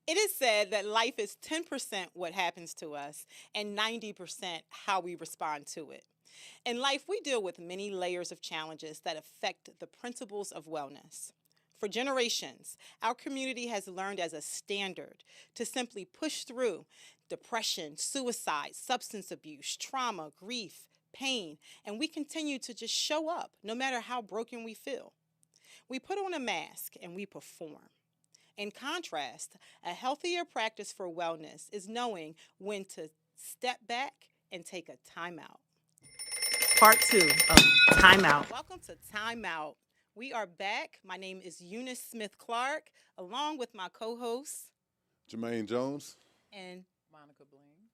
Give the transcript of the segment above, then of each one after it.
It is said that life is 10% what happens to us and 90% how we respond to it. In life, we deal with many layers of challenges that affect the principles of wellness. For generations, our community has learned as a standard to simply push through depression, suicide, substance abuse, trauma, grief, pain, and we continue to just show up no matter how broken we feel. We put on a mask and we perform. In contrast, a healthier practice for wellness is knowing when to step back and take a timeout. Part two of Timeout. Welcome to Timeout. We are back. My name is Eunice Smith Clark, along with my co host, Jermaine Jones. and Monica Blaine.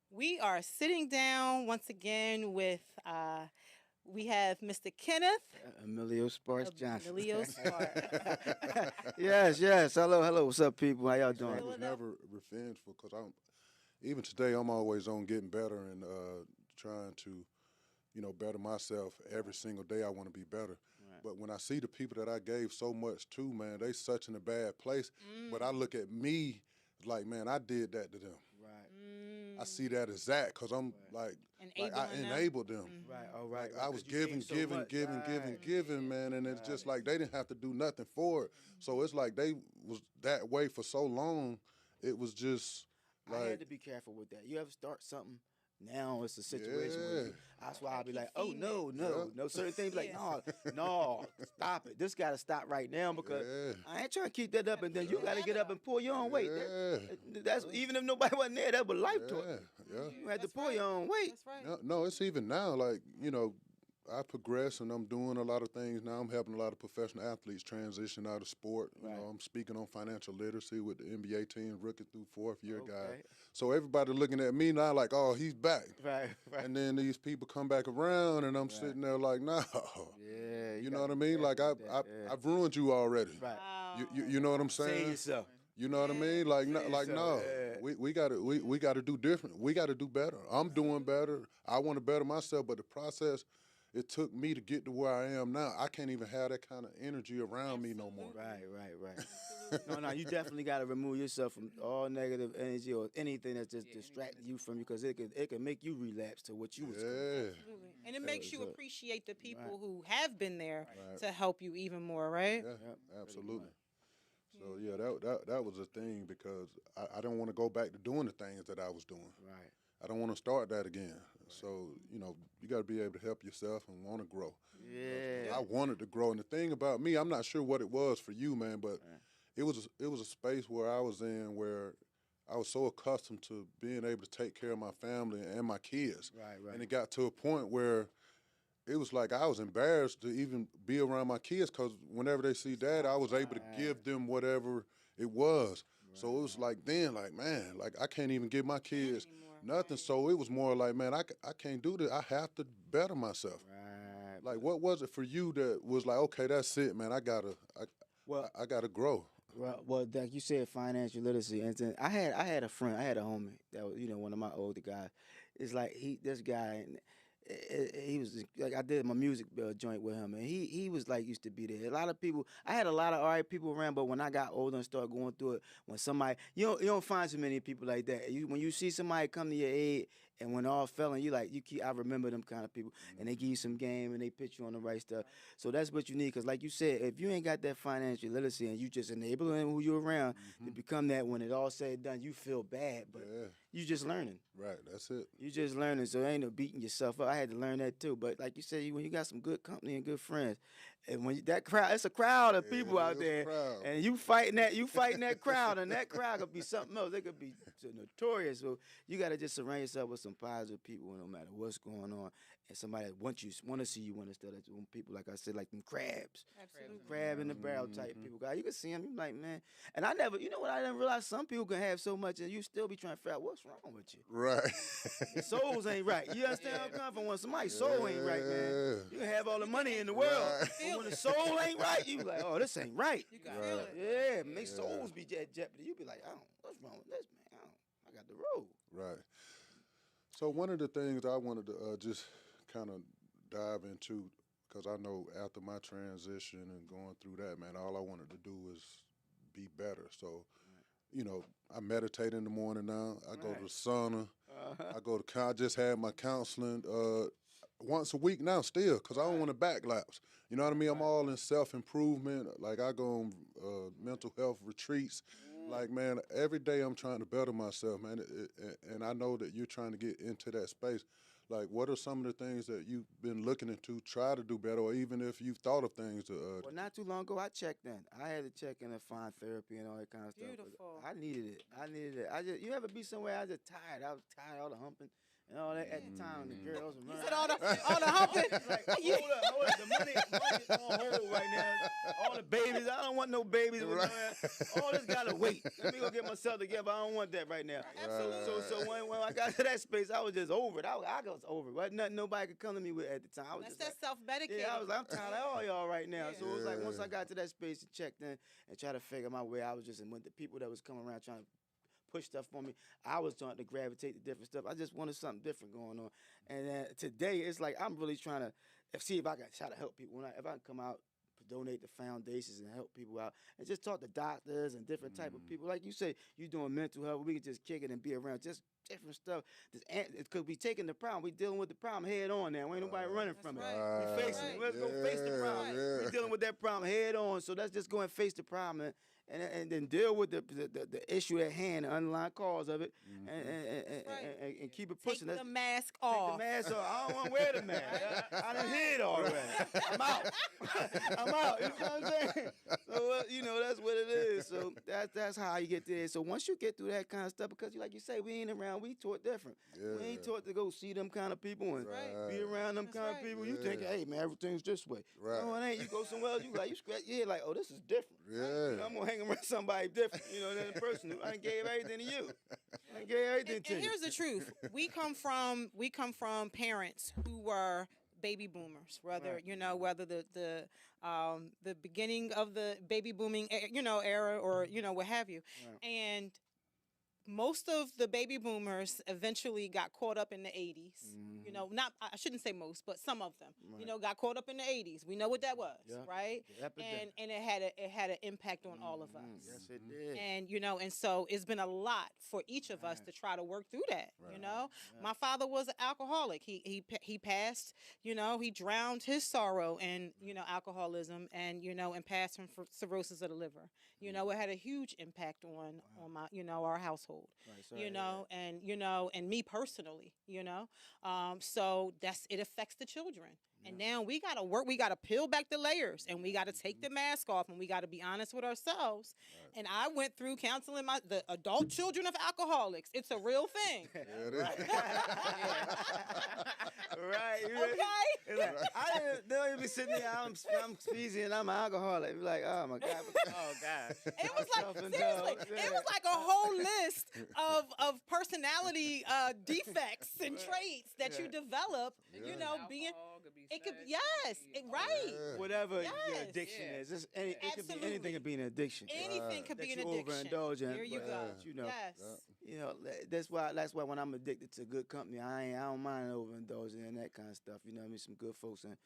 we are sitting down once again with, we have Mr. Kenneth Emilio Sparks Johnson. Omillio Sparks. Yes, yes. Hello, hello. What's up, people? How y'all doing? I was never revengeful because even today I'm always on getting better and trying to, better myself every single day. I want to be better. Right. But when I see the people that I gave so much to, man, they such in a bad place. But I look at me like, man, I did that to them. Right, I see that as that because I'm like I Enabling them. enabled them. right. All right. Like I was giving, giving, man, and it's just like they didn't have to do nothing for it. So it's like they was that way for so long. It was just I had like to be careful with that. You ever start something? Now it's a situation where Yeah. that's why I'll be Keep like, oh feeding no, it. no. Certain things like, Yeah. no, stop it. This gotta stop right now because Yeah. I ain't trying to keep that up and then you gotta get up and pull your own weight. Yeah. That's even if nobody wasn't there, that was life to it. Yeah. You had to That's pull right. your own weight. That's right. No, it's even now. Like I progress and I'm doing a lot of things now. I'm helping a lot of professional athletes transition out of sport. Right. I'm speaking on financial literacy with the NBA team, rookie through fourth year Okay. guys. So everybody looking at me now like, oh, he's back. Right, right. And then these people come back around, and I'm Right. sitting there like, no. Yeah, You know gotta what I be mean? Like careful with that, yeah. I've ruined you already. Right. You know what I'm Say saying? yourself. You know what I Yeah. mean? Like no, Say like yourself, no. yeah. We gotta do different. We gotta do better. I'm doing better. I want to better myself, but the process it took me to get to where I am now. I can't even have that kind of energy around me no more. Right. No, you definitely got to remove yourself from all negative energy or anything that's just distracting you from you because it can make you relapse to what you was going. Yeah. Absolutely. And it makes you was, appreciate the people right. who have been there Right. to help you even more, right? Yeah, Yep, absolutely. much. So yeah, that was a thing because I don't want to go back to doing the things that I was doing. Right. I don't want to start that again. So, you got to be able to help yourself and want to grow. Yeah. I wanted to grow. And the thing about me, I'm not sure what it was for you, man, but it was a space where I was in where I was so accustomed to being able to take care of my family and my kids. Right. And it got to a point where it was like I was embarrassed to even be around my kids because whenever they see dad, I was able to give them whatever it was. So it was like then, like, man, like I can't even give my kids nothing. So it was more like, man, I can't do this. I have to better myself. Right. Like, what was it for you that was like, okay, that's it, man. Well, I gotta grow. well, like you said, financial literacy, and then I had a friend, I had a homie that was, one of my older guys. It's like this guy, he was like I did my music joint with him, and he was like used to be there. A lot of people, I had a lot of alright people around, but when I got older and started going through it, when somebody you don't find so many people like that. When you see somebody come to your aid. And when all fell and I remember them kind of people, and they give you some game and they put you on the right stuff. So that's what you need, because like you said, if you ain't got that financial literacy and you just enabling who you're around to become that, when it all said and done, you feel bad, but Yeah, you just learning. right. That's it. You just learning, so ain't no beating yourself up. I had to learn that too. But like you said, when you got some good company and good friends, and when that crowd, it's a crowd of people out it's a there, crowd. and you fighting that crowd, and that crowd could be something else. They could be notorious. So you got to just surround yourself with some positive people, no matter what's going on, and somebody that want to see you win instead of people like I said, like them crabs. Absolutely. Crab in the barrel type people. God, you can see them. You like, man. And I never, what I didn't realize, some people can have so much, and you still be trying to figure out what's wrong with you. Right. Your souls ain't right. You understand where I'm coming from? When somebody's soul ain't right, man, you can have all the money in the world, Right. but when the soul ain't right, you like, oh, this ain't right. You can feel it. Yeah, make souls be at jeopardy. You be like, what's wrong with this, man? I got the road. Right. So one of the things I wanted to just kind of dive into, because I know after my transition and going through that, man, all I wanted to do was be better. So, you know, I meditate in the morning now. I go to Right. the sauna. Uh-huh. I just had my counseling once a week now still because I don't want to backlapse. You know what I mean? I'm all in self-improvement. Like I go on mental health retreats. Like, man, every day I'm trying to better myself, man. And I know that you're trying to get into that space. Like, what are some of the things that you've been looking into, try to do better, or even if you've thought of things to Well, not too long ago, I checked in. I had to check in and find therapy and all that kind of stuff. 'Cause Beautiful. I needed it. I needed it. You ever be somewhere I was just tired? I was tired of all the humping and all that at the time. The girls were You running. said all the humping. It's like, hold up. The money's on hold right now. All the babies. I don't want no babies. With all this gotta wait. Let me go get myself together. I don't want that right now. Absolutely. So when I got to that space, I was just over it. I was over it. Wasn't nothing nobody could come to me with at the time. I was That's just that self-medicating. yeah, I was like, I'm tired of all y'all right now. Yeah. So it was like once I got to that space and checked in and tried to figure my way, I was just with the people that was coming around trying to push stuff for me. I was starting to gravitate to different stuff. I just wanted something different going on. And today it's like I'm really trying to see if I can try to help people. If I can come out, donate to foundations and help people out, and just talk to doctors and different type of people. Like you say, you doing mental health. We can just kick it and be around just different stuff. Because we taking the problem, we dealing with the problem head on now. Ain't nobody running from it. right. We facing it. Let's go face the problem. Yeah. We dealing with that problem head on. So let's just go and face the problem and then deal with the issue at hand, the underlying cause of it, and keep it Take pushing. the mask Take off. the mask off. I don't want to wear the mask. I done hid already. I'm out. I'm out. You know what I'm saying? So that's what it is. So that's how you get there. So once you get through that kind of stuff, because like you say, we ain't around. We taught different. We ain't taught to go see them kind of people and be around them kind of people. You think, hey man, everything's this way. Right. No, it ain't. You go somewhere else, you scratch your head like, oh, this is different. Yeah. I'm gonna hang around somebody different, than the person who I done gave everything to you. I done gave everything to And you. here's the truth: we come from parents who were baby boomers. Whether whether the beginning of the baby booming era or what have you, and most of the baby boomers eventually got caught up in the 80s. Not I shouldn't say most, but some of them, got caught up in the 80s. We know what that was, right? And it had an impact on all of us. Yes, it did. And and so it's been a lot for each of us to try to work through that. My father was an alcoholic. He passed. He drowned his sorrow in alcoholism and passed from cirrhosis of the liver. It had a huge impact on my our household. And me personally. So it affects the children. And now we got to work. We got to peel back the layers, and we got to take the mask off, and we got to be honest with ourselves. And I went through counseling the adult children of alcoholics. It's a real thing. Yeah, it is. Right. Okay. It's like, they'll even be sitting there. I'm squeezing and I'm an alcoholic. Be like, oh my God. Oh God. It was like seriously. It was like a whole list of personality defects and traits that you develop. Being. It could right. Whatever your addiction is, it could be anything. Could be an addiction. Anything could be an addiction. Overindulgent. There you go. Yes. That's why when I'm addicted to good company, I don't mind overindulging and that kind of stuff. Some good folks and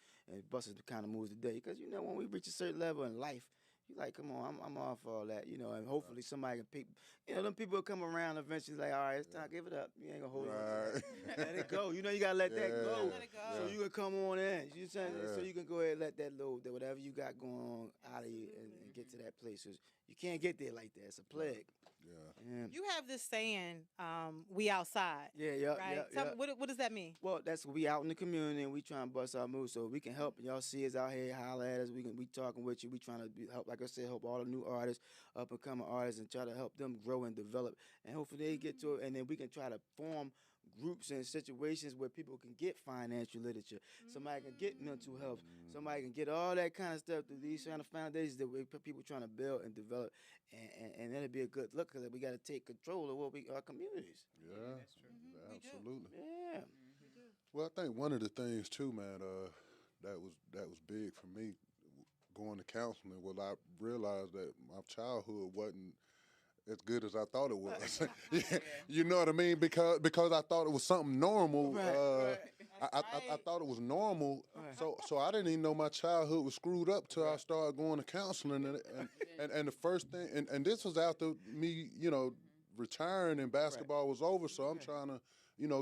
busting the kind of moves today. Because when we reach a certain level in life, you like, come on, I'm off all that, and hopefully somebody can pick, them people will come around eventually like, all right, it's time, give it up. You ain't gonna hold it. Let it go. You gotta let that go. Let it go. So you can come on in. You saying? So you can go ahead and let that load, that whatever you got going on out of you and get to that place. 'Cause you can't get there like that. It's a plague. Yeah. You have this saying, we outside. Yeah. Right? Tell me, what does that mean? Well, that's we out in the community and we trying to bust our moves so we can help. Y'all see us out here, holler at us. We talking with you. We trying to help, like I said, help all the new artists, up and coming artists, and try to help them grow and develop. And hopefully they get to it, and then we can try to form groups and situations where people can get financial literature. Somebody can get mental health. Somebody can get all that kind of stuff through these kind of foundations that people trying to build and develop. And that'll be a good look because we got to take control of our communities. Yeah, that's true. Absolutely. Yeah. Well, I think one of the things too, man, that was big for me going to counseling was I realized that my childhood wasn't as good as I thought it was. You know what I mean? Because I thought it was something normal. Right. I thought it was normal. Right. So I didn't even know my childhood was screwed up till I started going to counseling. And the first thing, and this was after me, retiring and basketball was over. So I'm trying to,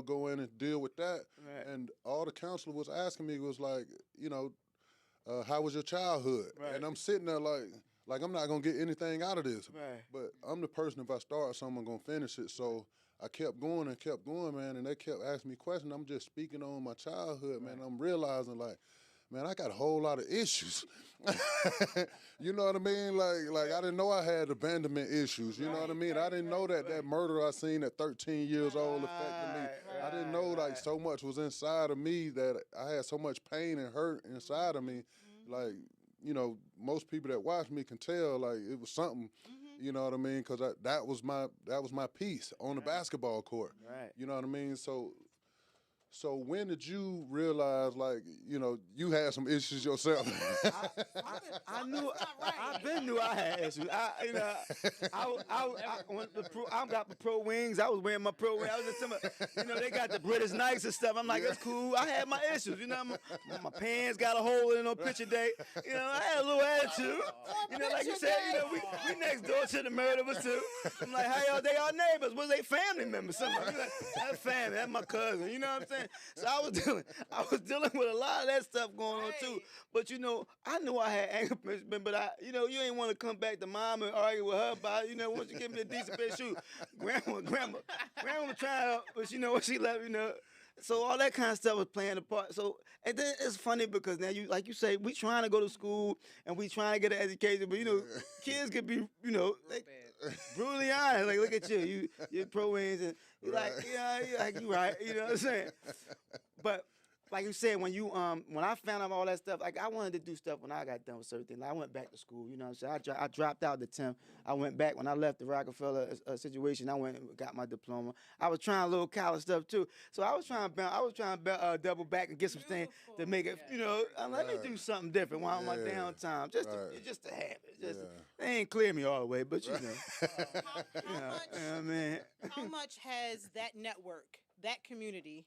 go in and deal with that. Right. And all the counselor was asking me was like, how was your childhood? Right. And I'm sitting there like I'm not gonna get anything out of this. Right. But I'm the person, if I start something, I'm gonna finish it. So I kept going, man, and they kept asking me questions. I'm just speaking on my childhood, man. I'm realizing, like, man, I got a whole lot of issues. You know what I mean? Like I didn't know I had abandonment issues. You know what I mean? I didn't know that murder I seen at 13 years old affected me. I didn't know like so much was inside of me, that I had so much pain and hurt inside of me. Like, most people that watch me can tell like it was something. You know what I mean? Because that was my piece on the basketball court. Right. You know what I mean? So when did you realize, like, you had some issues yourself? I knew. I been knew I had issues. When I got the pro wings. I was wearing my pro wings. I was just they got the British Knights and stuff. I'm like, that's cool. I had my issues. My pants got a hole in it on picture day. I had a little attitude. Like you said, we next door to the murderers too. I'm like, how y'all? They our neighbors. Was they family members? Something like, that's family. That's my cousin. You know what I'm saying? So I was dealing with a lot of that stuff going on too. But I knew I had anger management, but you ain't want to come back to mom and argue with her about once you give me a decent pair of shoes. Grandma was trying, but what she left, So all that kind of stuff was playing a part. So and then it's funny because now like you say, we trying to go to school and we trying to get an education, but kids could be like, brutally honest. Like, look at you're pro wings and you're like, yeah, like you right. You know what I'm saying? But like you said, when I found out all that stuff, like I wanted to do stuff when I got done with certain things. Like, I went back to school, you know what I'm saying? I dropped out the 10th. I went back when I left the Rockefeller situation. I went and got my diploma. I was trying a little college stuff too. So I was trying to double back and get some things to make it, let me do something different while on my downtime, just to have it. They ain't clear me all the way, but How much has that network, that community,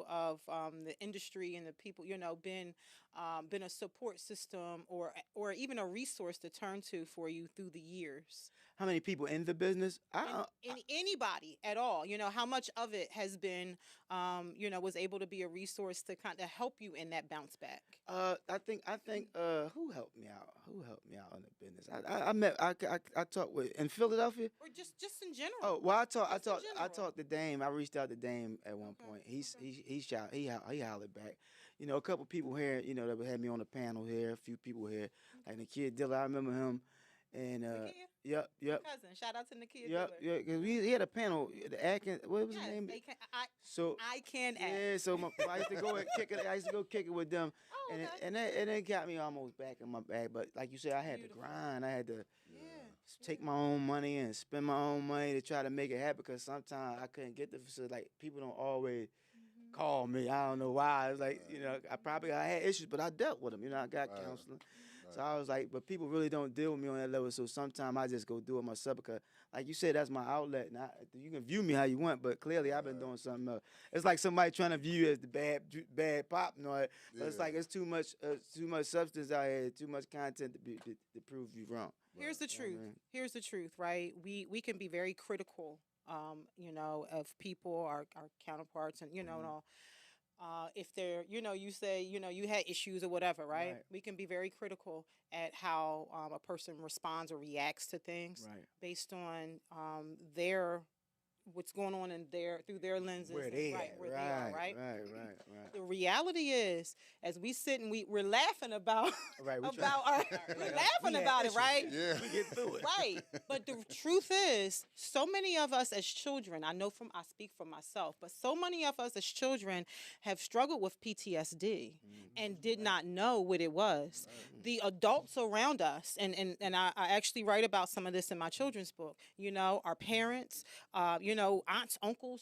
of the industry and the people, been a support system or even a resource to turn to for you through the years? How many people in the business? Anybody at all? How much of it has been, was able to be a resource to kind of help you in that bounce back? I think who helped me out? Who helped me out in the business? I talked with in Philadelphia, or just in general. Oh well, I talked to Dame. I reached out to Dame at one point. He hollered back. A couple people here, that had me on the panel here. A few people here, like Nakia Diller. I remember him. And yep. Cousin, shout out to Nakia Diller. Yeah, because he had a panel. The Atkins, what was his name? I can act. Yeah, so I used to go and kick it. I used to go kick it with them, and it got me almost back in my bag. But like you said, I had to grind. I had to take my own money and spend my own money to try to make it happen. Because sometimes I couldn't get the facility. Like people don't always call me. I don't know why. It's like I had issues, but I dealt with them. I got counseling. So I was like, but people really don't deal with me on that level. So sometimes I just go do it myself because, like you said, that's my outlet. And you can view me how you want, but clearly I've been doing something else. It's like somebody trying to view you as the bad pop. But it's like it's too much substance out here, too much content to prove you wrong. Here's the truth. Here's the truth, right? We can be very critical, of people, our counterparts, and and all. If they're, you say, you had issues or whatever, right? We can be very critical at how a person responds or reacts to things based on what's going on through their lenses, where they are, right? The reality is, as we sit and we're laughing about we're laughing about it, right? Yeah, we get through it, right? But the truth is, so many of us as children, I speak for myself, but so many of us as children have struggled with PTSD and did not know what it was. The adults around us, and I actually write about some of this in my children's book. Our parents, aunts, uncles,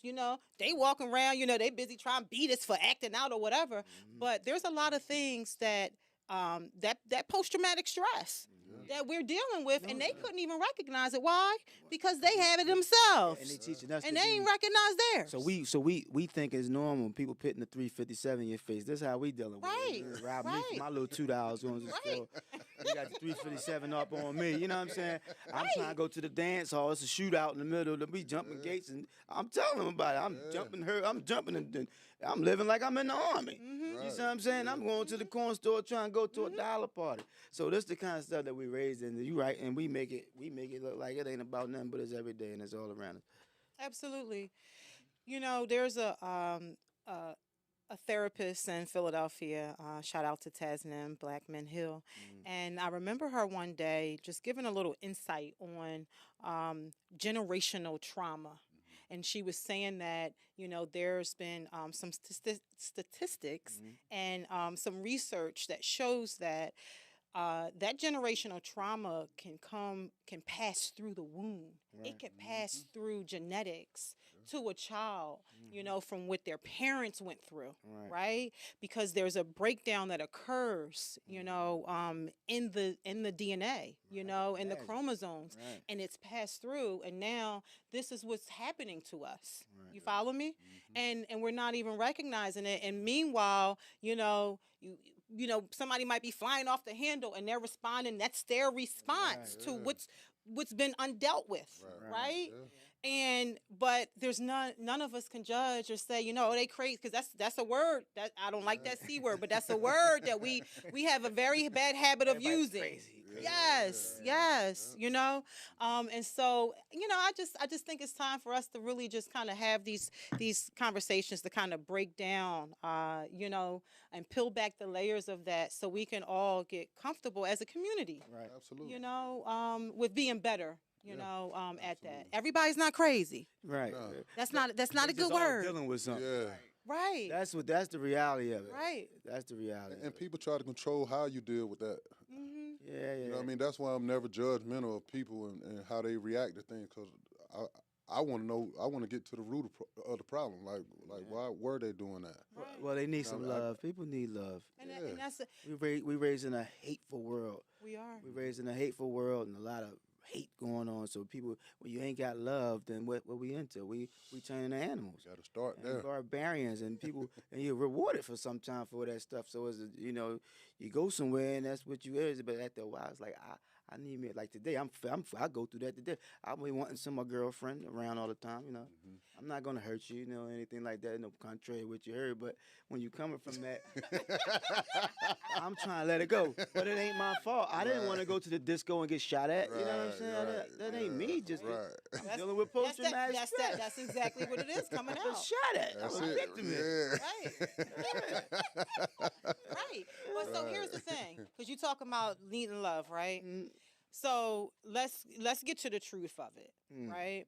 they walk around, they busy trying to beat us for acting out or whatever. But there's a lot of things that post-traumatic stress, that we're dealing with, and they couldn't even recognize it. Why? Because they have it themselves, And they teaching us and to they be, ain't recognize theirs. So we think it's normal. People putting the 357 in your face. This is how we dealing with Right, it. Rob me right. for my little $2 going to the Right. store. You got the 357 up on me. You know what I'm saying? I'm trying to go to the dance hall. It's a shootout in the middle. We jumping gates, and I'm telling them about it. I'm jumping her. I'm jumping, and I'm living like I'm in the army. You see what I'm saying? I'm going to the corn store trying to go to a dollar party. So this the kind of stuff that we raised in. You right, and we make it look like it ain't about nothing, but it's every day and it's all around us. Absolutely. You know, there's a therapist in Philadelphia. Shout out to Tasnim Blackman Hill, and I remember her one day just giving a little insight on generational trauma. And she was saying that, you know, there's been some statistics and some research that shows that that generational trauma can pass through the womb. It can pass through genetics to a child, you know, from what their parents went through, right? Because there's a breakdown that occurs, you know, in the DNA, you know, in the chromosomes, and it's passed through. And now this is what's happening to us. You follow me? And we're not even recognizing it. And meanwhile, you know, you know, somebody might be flying off the handle and they're responding. That's their response to what's been undealt with, right? And but there's none of us can judge or say, you know, oh, they crazy, because that's a word that I don't like, that C word, but that's a word that we have a very bad habit of using. Crazy. Yes, you know, and so, you know, I just think it's time for us to really just kind of have these conversations to kind of break down, you know, and peel back the layers of that, so we can all get comfortable as a community, Right. Absolutely. you know, with being better. You know, at that. Everybody's not crazy. Right. No. That's not a They good just all word. Dealing with something. Yeah. Right. That's the reality of it. Right. That's the reality. And people try to control how you deal with that. Yeah. You know what I mean? That's why I'm never judgmental of people and how they react to things, because I want to know. I want to get to the root of the problem. Like why were they doing that? Right. Well, they need some I- love. People need love. And, Yeah. and that's We raised in a hateful world. we are. We raised in a hateful world and a lot of hate going on. So people, when you ain't got love, then what we into? We turn into animals. Got to start And there. barbarians and people, and you're rewarded for some time for that stuff. So as you know, you go somewhere and that's what you is. But after a while, it's like I need me, like today. I go through that today. I'll be wanting some my girlfriend around all the time. You know, I'm not gonna hurt you, you know, anything like that. No, contrary to what you heard. But when you coming from that, I'm trying to let it go. But it ain't my fault. I didn't want to go to the disco and get shot at. You know what I'm saying? That ain't me. Just I'm dealing with post traumatic stress. That's exactly what it is coming I was out. shot at. I That's was a it. victim. Right. Right. Well, so here's the thing, because you talking about needing love, right? So let's get to the truth of it, right?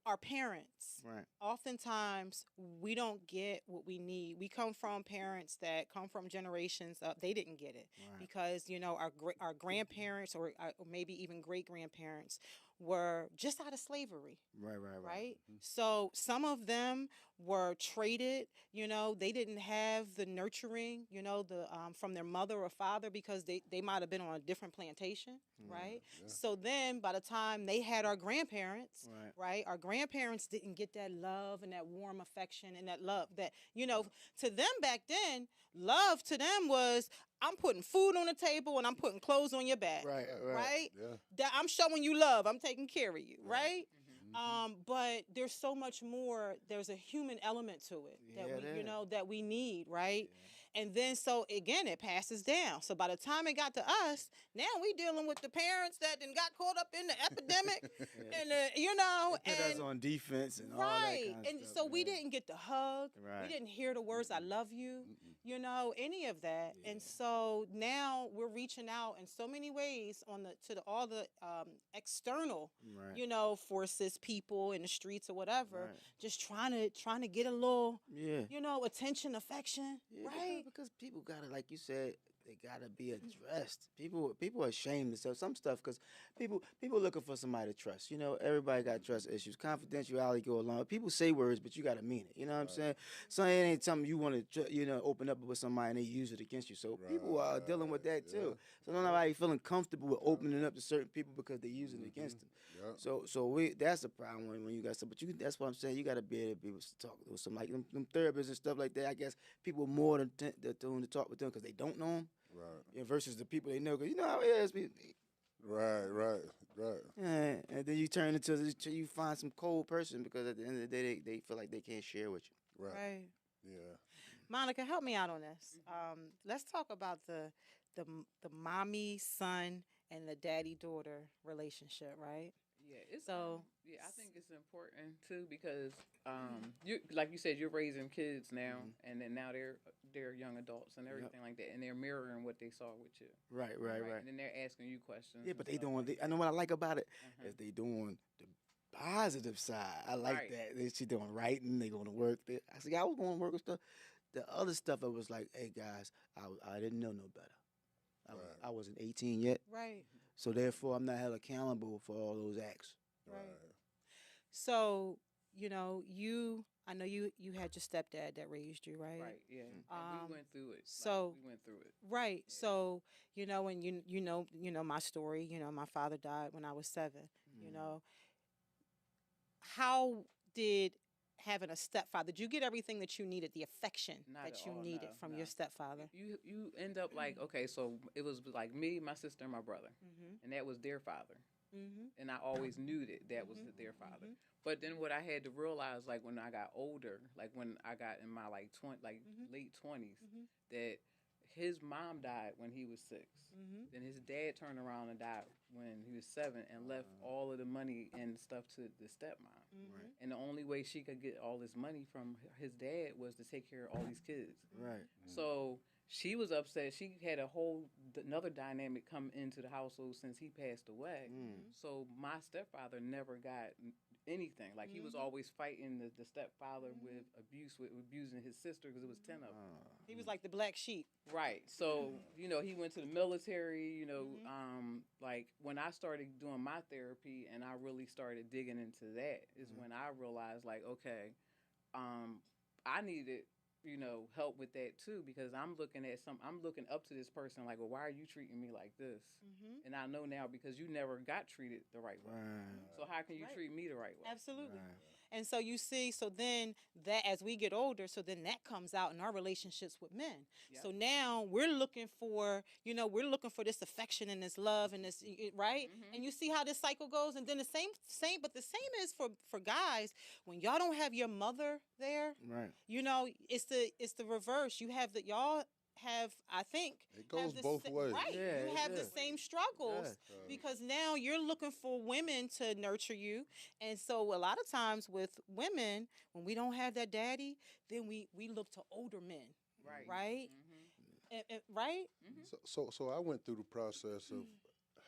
Our parents, Right. oftentimes we don't get what we need. We come from parents that come from generations up. They didn't get it because, you know, our grandparents or maybe even great grandparents were just out of slavery. Right? So some of them were traded, you know, they didn't have the nurturing, you know, the from their mother or father, because they might have been on a different plantation, right? So then by the time they had our grandparents, right, our grandparents didn't get that love and that warm affection and that love that, you know, to them back then, love to them was, I'm putting food on the table and I'm putting clothes on your back. Right? Yeah. That I'm showing you love. I'm taking care of you, right? But there's so much more. There's a human element to it that we, you know, that we need, right? And then so again, it passes down. So by the time it got to us, now we dealing with the parents that then got caught up in the epidemic, and you know, They put us and on defense and all that kind of and stuff, so we didn't get the hug. Right. We didn't hear the words "I love you," you know, any of that. And so now we're reaching out in so many ways on all the external, you know, forces, people in the streets or whatever, just trying to get a little, you know, attention, affection, right? Because people gotta, like you said, they gotta be addressed. People are ashamed of some stuff because people looking for somebody to trust. You know, everybody got trust issues. Confidentiality go along. People say words, but you gotta mean it. You know what I'm saying? So it ain't something you want to open up with somebody and they use it against you. So people are dealing with that too. So nobody feeling comfortable with opening up to certain people because they're using it against them. Yeah. So that's a problem when you got some. But that's what I'm saying. You got to be able to be able to talk with some like them therapists and stuff like that. I guess people more than to talk with them because they don't know them. Right. Versus the people they know. Cause you know how it is. Right. Yeah, and then you turn into you find some cold person because at the end of the day they feel like they can't share with you. Right. Yeah. Monica, help me out on this. Let's talk about the mommy son and the daddy daughter relationship, right? Yeah, it's So yeah, I think it's important too because you like you said, you're raising kids now, and then now they're young adults and everything like that, and they're mirroring what they saw with you. Right. And then they're asking you questions. Yeah, and but they stuff doing. like I know what I like about it that. is they doing the positive side. I like Right. that. She doing writing. They going to work. I said, I was going to work and stuff. The other stuff, I was like, hey guys, I didn't know no better. I wasn't 18 yet, right. so therefore I'm not held accountable for all those acts. Right. So, I know you had your stepdad that raised you, right? Right. Yeah. And we went through it. So we went through it. right. So, and you know my story, my father died when I was 7, how did having a stepfather, did you get everything that you needed, the affection Not that at you all, needed no, from no. your stepfather? You end up like, okay, so it was like me, my sister, and my brother, and that was their father. And I always knew that was their father. But then what I had to realize, like when I got older, like when I got in my late 20s, that his mom died when he was 6. Then his dad turned around and died when he was 7 and left all of the money and stuff to the stepmom. Right. And the only way she could get all this money from his dad was to take care of all these kids. Right. So she was upset. She had another dynamic come into the household since he passed away. So my stepfather never got anything. Like he was always fighting the stepfather with abusing his sister because it was 10 of them. He was like the black sheep. Right. So, he went to the military, like when I started doing my therapy and I really started digging into that is when I realized like, okay, I needed help with that too because I'm looking up to this person like, well, why are you treating me like this? And I know now because you never got treated the right way. Right. So how can you treat me the right way? Absolutely. Right. And so you see, so then that as we get older, so then that comes out in our relationships with men. Yep. So now we're looking for this affection and this love and this, right? And you see how this cycle goes. And then the same, but the same is for guys. When y'all don't have your mother there, Right. it's the reverse. Y'all have, I think, It goes have the both ways. Right. Yeah, you it have the does. same struggles because now you're looking for women to nurture you. And so a lot of times with women, when we don't have that daddy, then we look to older men. Right. Right? Right? So I went through the process of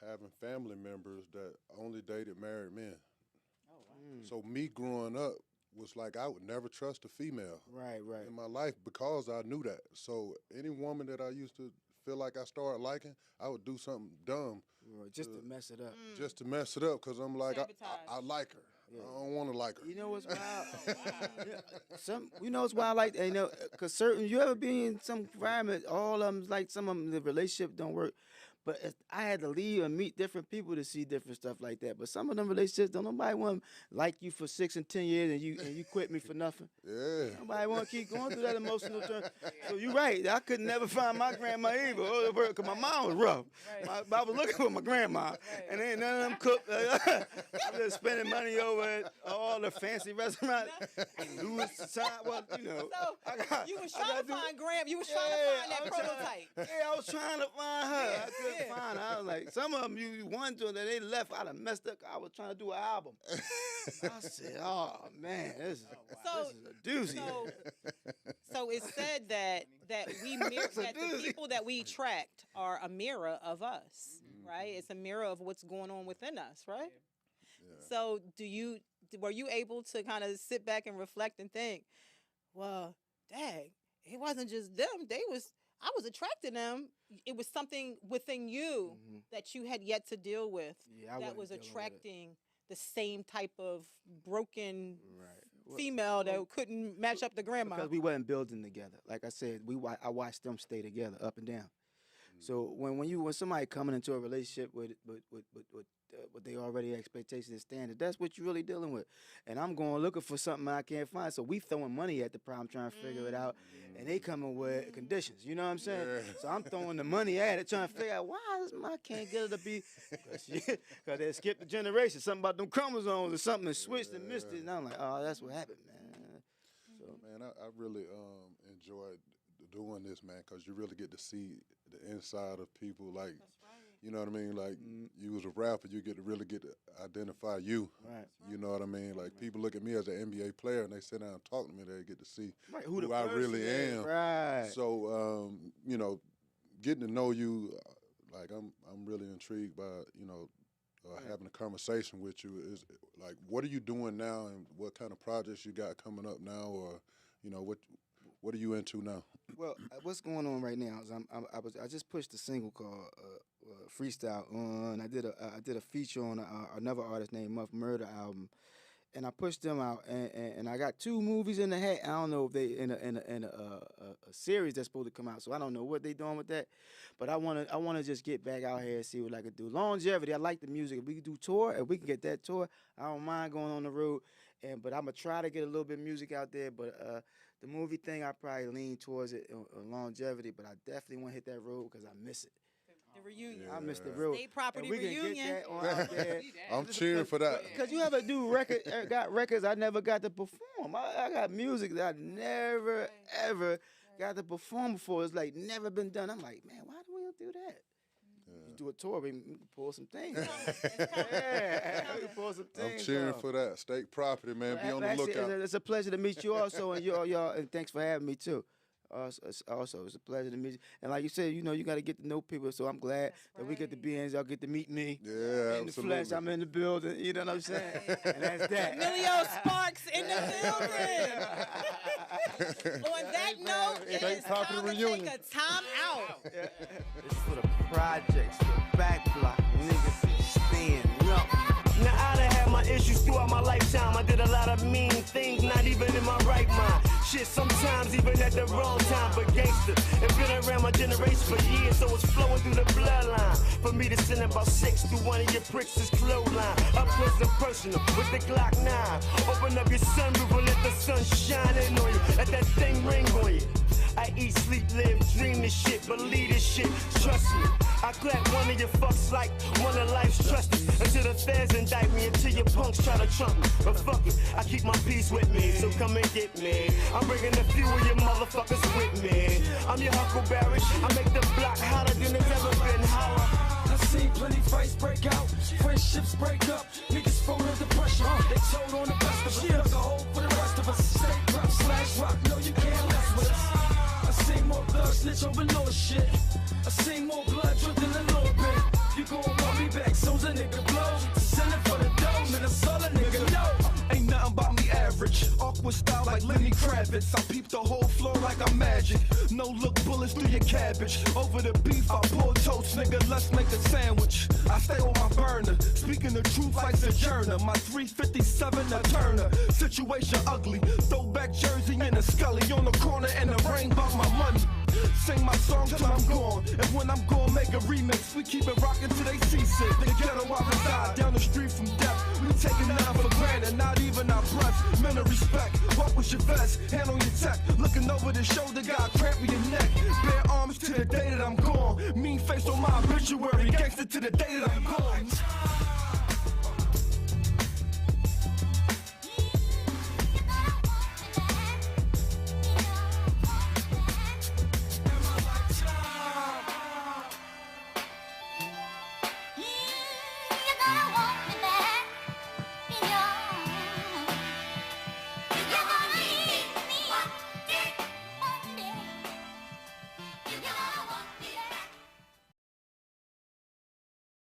having family members that only dated married men. Oh, wow. So me growing up was like I would never trust a female Right. in my life because I knew that. So any woman that I used to feel like I started liking, I would do something dumb Right. Just to mess it up. just to mess it up because I'm like, Sabotage. I like her. I don't want to like her. You know what's wild? What's wild like because you ever be in some environment, all of them like some of them the relationship don't work. But I had to leave and meet different people to see different stuff like that. But some of them relationships don't nobody want to like you for 6 and 10 years and you quit me for nothing. Yeah. Nobody want to keep going through that emotional turn. So you're right. I could never find my grandma either because my mom was rough. I was looking for my grandma, and ain't none of them cooked. I'm just spending money over at all the fancy restaurants. Louis Vuitton, well, So you was trying to find Graham. You was trying to find that prototype. I was trying to find her. I couldn't Yeah. find her. I was like, some of them you wanted to, and then they left. I'd have messed up. I was trying to do an album. I said, oh, man, this is a doozy. So it's said that we mirror that the doozy. people that we attract are a mirror of us, right? It's a mirror of what's going on within us, right? Yeah. So were you able to kind of sit back and reflect and think, well, dang, it wasn't just them. I was attracted to them. It was something within you that you had yet to deal with that was attracting the same type of broken female that couldn't match up the grandma. Because we wasn't building together. Like I said, I watched them stay together up and down. So when somebody coming into a relationship with they already expectations and standards, that's what you're really dealing with. And I'm going looking for something I can't find. So we throwing money at the problem, trying to figure it out, and they coming with conditions. You know what I'm saying? Yeah. So I'm throwing the money at it, trying to figure out why I can't get it to be, because they skipped the generation. Something about them chromosomes or something that switched and missed it. And I'm like, oh, that's what happened, man. So man, I really enjoyed doing this, man, because you really get to see the inside of people. Like, you know what I mean? Like, you as a rapper, you really get to identify you. Right. You know what I mean? Like, people look at me as an NBA player, and they sit down and talk to me. They get to see who I really am. Right. So, you know, getting to know you, like, I'm really intrigued by, you know, having a conversation with you. Is like, what are you doing now, and what kind of projects you got coming up now, or, you know, what are you into now? Well, what's going on right now is I just pushed a single called Freestyle on. I did a feature on another artist named Muff Murder album, and I pushed them out. And I got 2 movies in the hat. I don't know if they in a series that's supposed to come out. So I don't know what they doing with that. But I wanna just get back out here and see what I could do. Longevity. I like the music. If we can do tour, if we can get that tour, I don't mind going on the road. But I'm gonna try to get a little bit of music out there. But the movie thing, I probably lean towards it on Longevity. But I definitely want to hit that road because I miss it. The reunion. I missed the road. State property we reunion. Can get that on out there. I'm cheering for that. Because you ever do got records I never got to perform. I got music that I never, ever got to perform before. It's like never been done. I'm like, man, why do we don't do that? You do a tour, we can pull some things. We pull some things. I'm cheering for that. State property, man. Be on the lookout. It's a pleasure to meet you also, and y'all, and thanks for having me too. Also, it's a pleasure to meet you. And like you said, you know, you got to get to know people. So I'm glad that we get to be in. Y'all get to meet me. Yeah, in the flesh, I'm in the building. You know what I'm saying? And that's that. Omillio Sparks in the building. On that note, it is time to take a time out. It's for the projects, the back block, niggas stand up. Now I done had my issues throughout my lifetime. I did a lot of mean things, not even in my right mind. Shit, sometimes even at the wrong time. But gangster, it been around my generation for years, so it's flowing through the bloodline. For me to send about 6 through one of your pricks is clothesline. Up close and personal with the Glock 9. Open up your sunroof and let the sun shine in on you. Let that thing ring on you. I eat, sleep, live, dream this shit, believe this shit, trust me. I clap one of your fucks like one of life's trusted. Until the feds indict me, until your punks try to trump me. But fuck it, I keep my peace with me, so come and get me. I'm bringing a few of your motherfuckers with me. I'm your Huckleberry, I make the block hotter than it's ever been hotter. I've seen plenty fights break out, friendships break up, niggas fall under pressure. They told on the best of us, dug a hole for the rest of us. Stay rap / rock, no you can't mess with us. I seen more blood snitch over little shit. I seen more blood drip than a little bit. You gon' want me back, so's a nigga blow. Send it for the dough, man, that's all a nigga know. Ain't nothing about me average. Awkward style like Lenny Kravitz. I peep the whole floor like I'm magic. No look bullets through your cabbage. Over the beef, I pull toast, nigga, let's make a sandwich. I stay on my burner. Speaking the truth like Sojourner. My 357 a Turner. Situation ugly. Throwback jersey in a Scully on the corner and the rain about my money. Sing my song till I'm gone. And when I'm gone, make a remix. We keep it rockin' till they seasick. The ghetto I reside, down the street from death. We taking nothing for granted, not even our breath. Men of respect, walk with your vest, hand on your tech. Looking over the shoulder, got cramp in your neck. Bare arms to the day that I'm gone. Mean face on my obituary, gangster to the day that I'm gone.